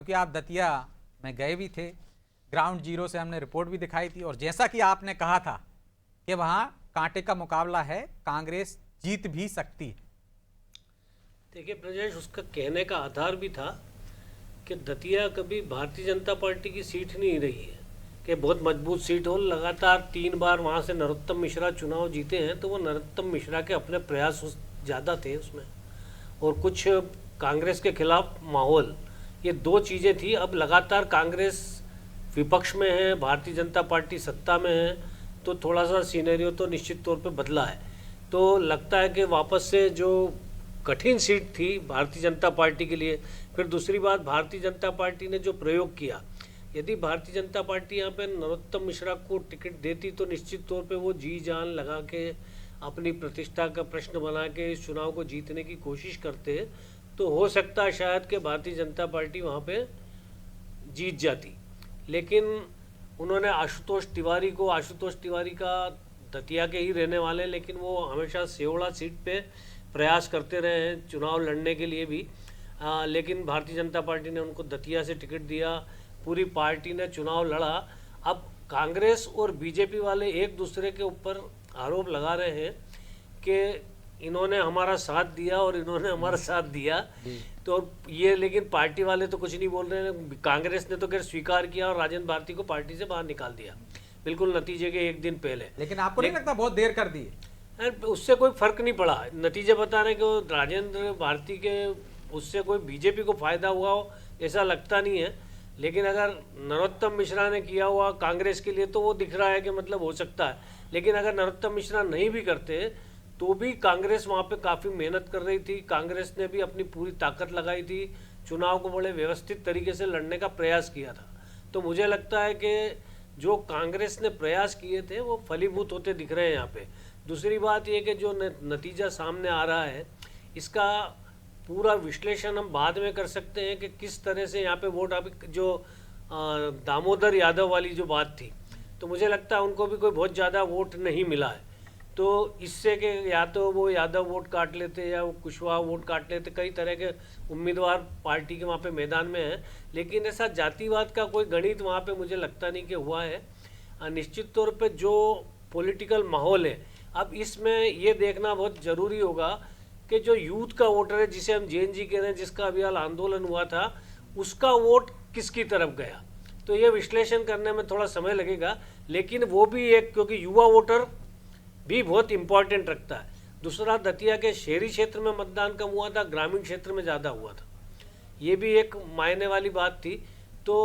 क्योंकि आप दतिया में गए भी थे, ग्राउंड जीरो से हमने रिपोर्ट भी दिखाई थी, और जैसा कि आपने कहा था कि वहां कांटे का मुकाबला है, कांग्रेस जीत भी सकती है। देखिए ब्रजेश, उसका कहने का आधार भी था कि दतिया कभी भारतीय जनता पार्टी की सीट नहीं रही है कि बहुत मजबूत सीट हो। लगातार 3 बार वहाँ से नरोत्तम मिश्रा चुनाव जीते हैं, तो वो नरोत्तम मिश्रा के अपने प्रयास ज़्यादा थे उसमें, और कुछ कांग्रेस के खिलाफ माहौल, ये दो चीज़ें थी। अब लगातार कांग्रेस विपक्ष में है, भारतीय जनता पार्टी सत्ता में है, तो थोड़ा सा सीनेरियो तो निश्चित तौर पे बदला है। तो लगता है कि वापस से जो कठिन सीट थी भारतीय जनता पार्टी के लिए, फिर दूसरी बात भारतीय जनता पार्टी ने जो प्रयोग किया, यदि भारतीय जनता पार्टी यहाँ पे नरोत्तम मिश्रा को टिकट देती तो निश्चित तौर पे वो जी जान लगा के अपनी प्रतिष्ठा का प्रश्न बना के इस चुनाव को जीतने की कोशिश करते, तो हो सकता है शायद कि भारतीय जनता पार्टी वहाँ पे जीत जाती। लेकिन उन्होंने आशुतोष तिवारी का दतिया के ही रहने वाले, लेकिन वो हमेशा सेवड़ा सीट पे प्रयास करते रहे हैं चुनाव लड़ने के लिए भी। लेकिन भारतीय जनता पार्टी ने उनको दतिया से टिकट दिया, पूरी पार्टी ने चुनाव लड़ा। अब कांग्रेस और बीजेपी वाले एक दूसरे के ऊपर आरोप लगा रहे हैं कि इन्होंने हमारा साथ दिया और इन्होंने हमारा साथ दिया, तो ये, लेकिन पार्टी वाले तो कुछ नहीं बोल रहे हैं। कांग्रेस ने तो खैर स्वीकार किया और राजेंद्र भारती को पार्टी से बाहर निकाल दिया बिल्कुल नतीजे के एक दिन पहले। लेकिन आपको नहीं लगता बहुत देर कर दी है? उससे कोई फर्क नहीं पड़ा, नतीजे बता रहे कि राजेंद्र भारती के उससे कोई बीजेपी को फायदा हुआ हो ऐसा लगता नहीं है। लेकिन अगर नरोत्तम मिश्रा ने किया हुआ कांग्रेस के लिए तो वो दिख रहा है कि मतलब हो सकता है। लेकिन अगर नरोत्तम मिश्रा नहीं भी करते तो भी कांग्रेस वहाँ पे काफ़ी मेहनत कर रही थी, कांग्रेस ने भी अपनी पूरी ताकत लगाई थी, चुनाव को बड़े व्यवस्थित तरीके से लड़ने का प्रयास किया था। तो मुझे लगता है कि जो कांग्रेस ने प्रयास किए थे वो फलीभूत होते दिख रहे हैं यहाँ पे। दूसरी बात ये कि जो नतीजा सामने आ रहा है, इसका पूरा विश्लेषण हम बाद में कर सकते हैं कि किस तरह से यहाँ पे वोट, अभी जो दामोदर यादव वाली जो बात थी, तो मुझे लगता है उनको भी कोई बहुत ज़्यादा वोट नहीं मिला है। तो इससे कि या तो वो यादव वोट काट लेते या वो कुशवाहा वोट काट लेते, कई तरह के उम्मीदवार पार्टी के वहाँ पे मैदान में हैं, लेकिन ऐसा जातिवाद का कोई गणित वहाँ पे मुझे लगता नहीं कि हुआ है। निश्चित तौर पे जो पॉलिटिकल माहौल है, अब इसमें ये देखना बहुत ज़रूरी होगा कि जो यूथ का वोटर है, जिसे हम जेएनजी कह रहे हैं, जिसका अभी हाल आंदोलन हुआ था, उसका वोट किसकी तरफ गया, तो ये विश्लेषण करने में थोड़ा समय लगेगा। लेकिन वो भी एक, क्योंकि युवा वोटर भी बहुत इम्पोर्टेंट रखता है। दूसरा, दतिया के शहरी क्षेत्र में मतदान कम हुआ था, ग्रामीण क्षेत्र में ज़्यादा हुआ था, ये भी एक मायने वाली बात थी। तो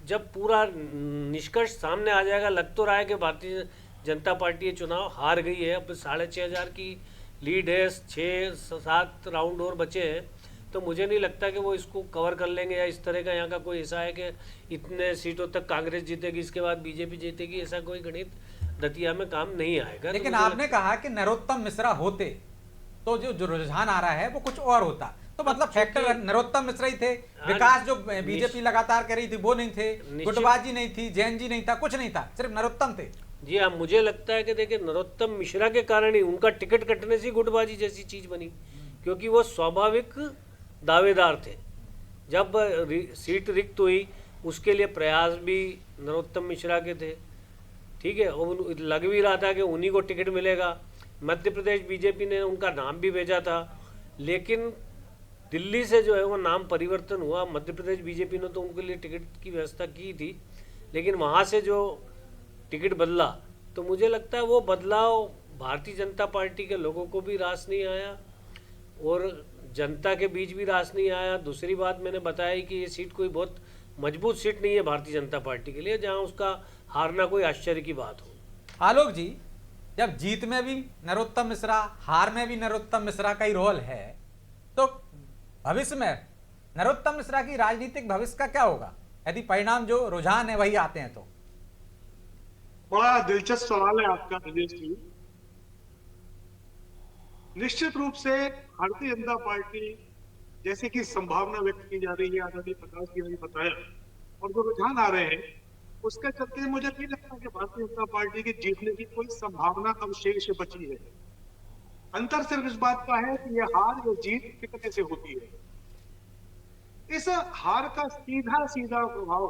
जब पूरा निष्कर्ष सामने आ जाएगा, लग तो रहा है कि भारतीय जनता पार्टी ये चुनाव हार गई है। अब 6,500 की लीड है, 6-7 राउंड और बचे हैं, तो मुझे नहीं लगता कि वो इसको कवर कर लेंगे, या इस तरह का यहाँ का कोई ऐसा है कि इतने सीटों तक कांग्रेस जीतेगी इसके बाद बीजेपी जीतेगी, ऐसा कोई गणित दतिया में काम नहीं आएगा। लेकिन तो आपने कहा कि नरोत्तम मिश्रा होते तो जो रुझान आ रहा है वो कुछ और होता, तो मतलब फैक्टर नरोत्तम मिश्रा ही थे। विकास जो बीजेपी लगातार कर रही थी वो नहीं थे, गुटबाजी नहीं थी, जैन जी नहीं था, कुछ नहीं था, सिर्फ नरोत्तम थे। जी हाँ, मुझे लगता है कि देखिए, नरोत्तम मिश्रा के कारण ही उनका टिकट कटने से गुटबाजी जैसी चीज बनी, क्योंकि वो स्वाभाविक दावेदार थे। जब सीट रिक्त हुई उसके लिए प्रयास भी नरोत्तम मिश्रा के थे, ठीक है, और लग भी रहा था कि उन्हीं को टिकट मिलेगा। मध्य प्रदेश बीजेपी ने उनका नाम भी भेजा था, लेकिन दिल्ली से जो है वो नाम परिवर्तन हुआ। मध्य प्रदेश बीजेपी ने तो उनके लिए टिकट की व्यवस्था की थी, लेकिन वहाँ से जो टिकट बदला, तो मुझे लगता है वो बदलाव भारतीय जनता पार्टी के लोगों को भी रास नहीं आया और जनता के बीच भी रास नहीं आया। दूसरी बात मैंने बताया कि ये सीट कोई बहुत मजबूत सीट नहीं है भारतीय जनता पार्टी के लिए, जहां उसका हारना कोई आश्चर्य की बात हो। आलोक जी, जब जीत में भी नरोत्तम मिश्रा, हार में भी नरोत्तम मिश्रा का ही रोल है, तो भविष्य में नरोत्तम मिश्रा की राजनीतिक भविष्य का क्या होगा यदि परिणाम जो रुझान है वही आते हैं तो? बड़ा दिलचस्प सवाल है आपका राजेश जी। निश्चित रूप से भारतीय जनता पार्टी, जैसे कि संभावना व्यक्त की जा रही है, आदरणीय प्रकाश जी ने बताया, और जो रुझान आ रहे हैं उसके चलते मुझे नहीं लगता कि भारतीय जनता पार्टी की जीतने की कोई संभावना अवशेष बची है। अंतर सिर्फ इस बात का है कि यह हार या जीत कितने से होती है। इस हार का सीधा सीधा प्रभाव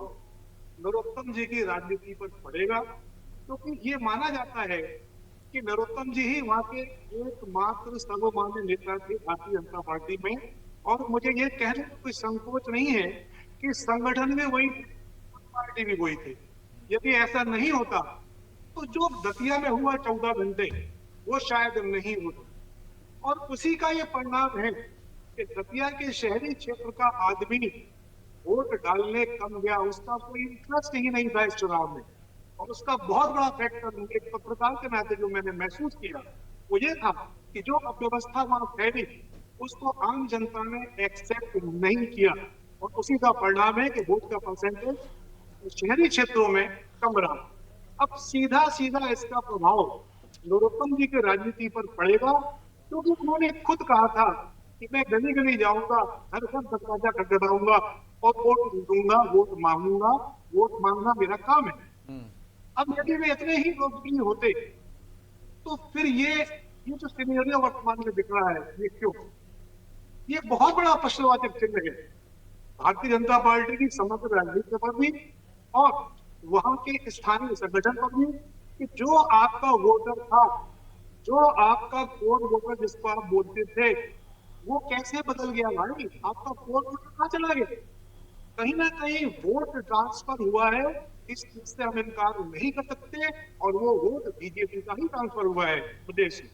नरोत्तम जी की राजनीति पर पड़ेगा, क्योंकि ये माना जाता है कि नरोत्तम जी ही वहां के एकमात्र सर्वमान्य नेता थे भारतीय जनता पार्टी में। और मुझे ये कहने में कोई संकोच नहीं है कि संगठन में वही थे, पार्टी भी वही थे। यदि ऐसा नहीं होता तो जो दतिया में हुआ 14 घंटे, वो शायद नहीं होता। और उसी का ये परिणाम है कि दतिया के शहरी क्षेत्र का आदमी वोट डालने कम गया, उसका कोई इंटरेस्ट ही नहीं था इस चुनाव में। और उसका बहुत बड़ा फैक्टर एक पत्रकार के नाते जो मैंने महसूस किया वो ये था कि जो अव्यवस्था वहां फैली उसको आम जनता ने एक्सेप्ट नहीं किया, और उसी का परिणाम है कि वोट का परसेंटेज शहरी क्षेत्रों में कम रहा। अब सीधा सीधा इसका प्रभाव नरोत्तम जी की राजनीति पर पड़ेगा, क्योंकि उन्होंने खुद कहा था कि मैं गली गली जाऊंगा, घर घर दरवाजा खटखटाऊंगा और वोट दूंगा, वोट मांगूंगा, वोट मांगना मेरा काम है। अब यदि वे इतने ही लोकप्रिय होते तो फिर ये जो सिनेरियो वर्तमान में दिख रहा है, ये क्यों? ये बहुत बड़ा प्रश्नवाचक चिन्ह है भारतीय जनता पार्टी की समग्र राजनीति पर भी और वहां के स्थानीय संगठन पर भी, कि जो आपका वोटर था, जो आपका कोर वोटर जिसको आप बोलते थे, वो कैसे बदल गया भाई? आपका कोर वोटर कहाँ चला गया? कहीं ना कहीं वोट ट्रांसफर हुआ है, इस चीज से हम इनकार नहीं कर सकते। और वो वोट बीजेपी का ही ट्रांसफर हुआ है प्रदेश में।